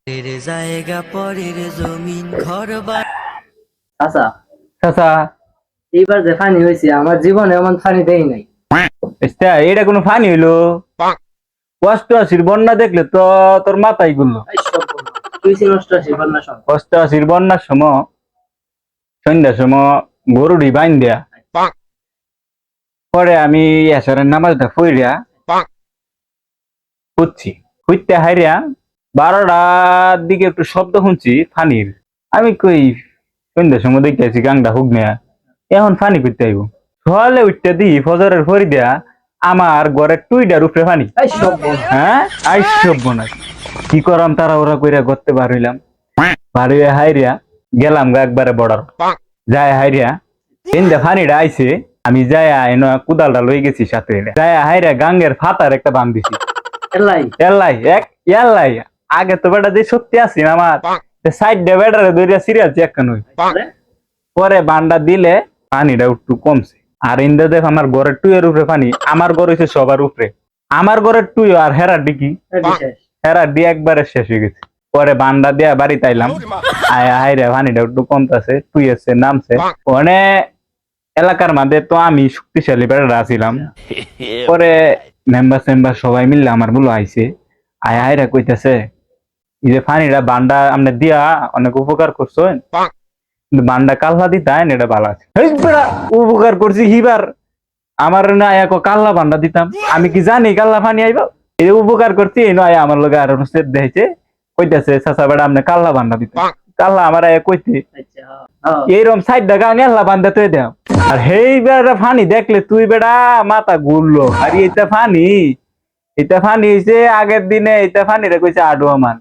পরের জায়গা পরের জমিন ঘর আচ্ছা চাচা এইবার যে ফানি হয়েছে আমার জীবনে এমন ফানি দেই নাই। এটা কোনো ফানি হইলো? অষ্টআশির বন্যা দেখলে তো তোর মাথায় গুলো। এই সর্বনাশ। তুই ছিল অষ্টআশি বন্যার সময়। অষ্টআশির বন্যার সময় সন্ধ্যার সময় গরুড়ি বাইন দেয়া পরে আমি এসরের নামাজটা পড়িয়া খুঁজছি খুঁজতে হাইরিয়া 12টার দিকে একটু শব্দ শুনছি ফানির। আমি কই সন্ধ্যার সময় দেখতে আছি গাংটা হুক নেয়া, এখন ফানি করতে আইব। সকালে উঠতে দিই ফজরের ফরি দেয়া আমার ঘরের টুইটার উপরে ফানি। এই সর্বনাশ। হ্যাঁ আইসব কি করাম তারা ওরা কইরা করতে পারইলাম। পারিয়া হাইরিয়া গেলাম গা একবারে বর্ডার যায় হাইরিয়া এনদে ফানিটা আইছে। আমি যায়া এনে কুদালটা লই গেছি সাথে যায়া হাইরিয়া গাঙ্গের ফাতার একটা বান দিছি। এলাই এল্লাই এক এল্লাই আগে তো বেটা যে শক্তি আছে না আমার সাইড ডে বেটারে ধরিয়া সিরিয়াল চেক কেন পরে বান্ডা দিলে পানিটা একটু কমছে। আর ইন্দে দেখ আমার ঘরের টুয়ের উপরে পানি, আমার ঘর হইছে সবার উপরে। আমার ঘরের টুই আর হেরার ডিকি বিশেষ হেরার ডি একবারে শেষ হয়ে গেছে। পরে বান্ডা দিয়া বাড়িতে আইলাম, আয়া হাইরে পানিটা একটু কমতেছে, টুই এসছে নামছে। মানে এলাকার মধ্যে তো আমি শক্তিশালী বেড়া আছিলাম। পরে মেম্বার সবাই মিললে আমার বলো আইছে, আয়া হাইরা কইতেছে এই যে পানিটা বান্ডা আমনে দিয়া অনেক উপকার করছো, কিন্তু বান্ডা কাল্লা দিতাম এটা ভালো আছে। উপকার করছি হিবার আমার না আয়া কাল্লা বান্ডা দিতাম, আমি কি জানি কাল্লা পানি আইব? এই উপকার করছি এই নয় আমার লগে আর সেট দেখছে কইতেছে চাচা বেড়া আপনি কাল্লা বান্ডা দিতাম। কাল্লা আমার আয়া কইতে এইরকম সাইড দেখা গেল্লা বান্ধা তুই দেও। আর হেই বেড়া ফানি দেখলে তুই বেড়া মাথা ঘুরলো। আর এটা ফানি হয়েছে আগের দিনে, এটা ফানি রে কইছে আডুয়া মান।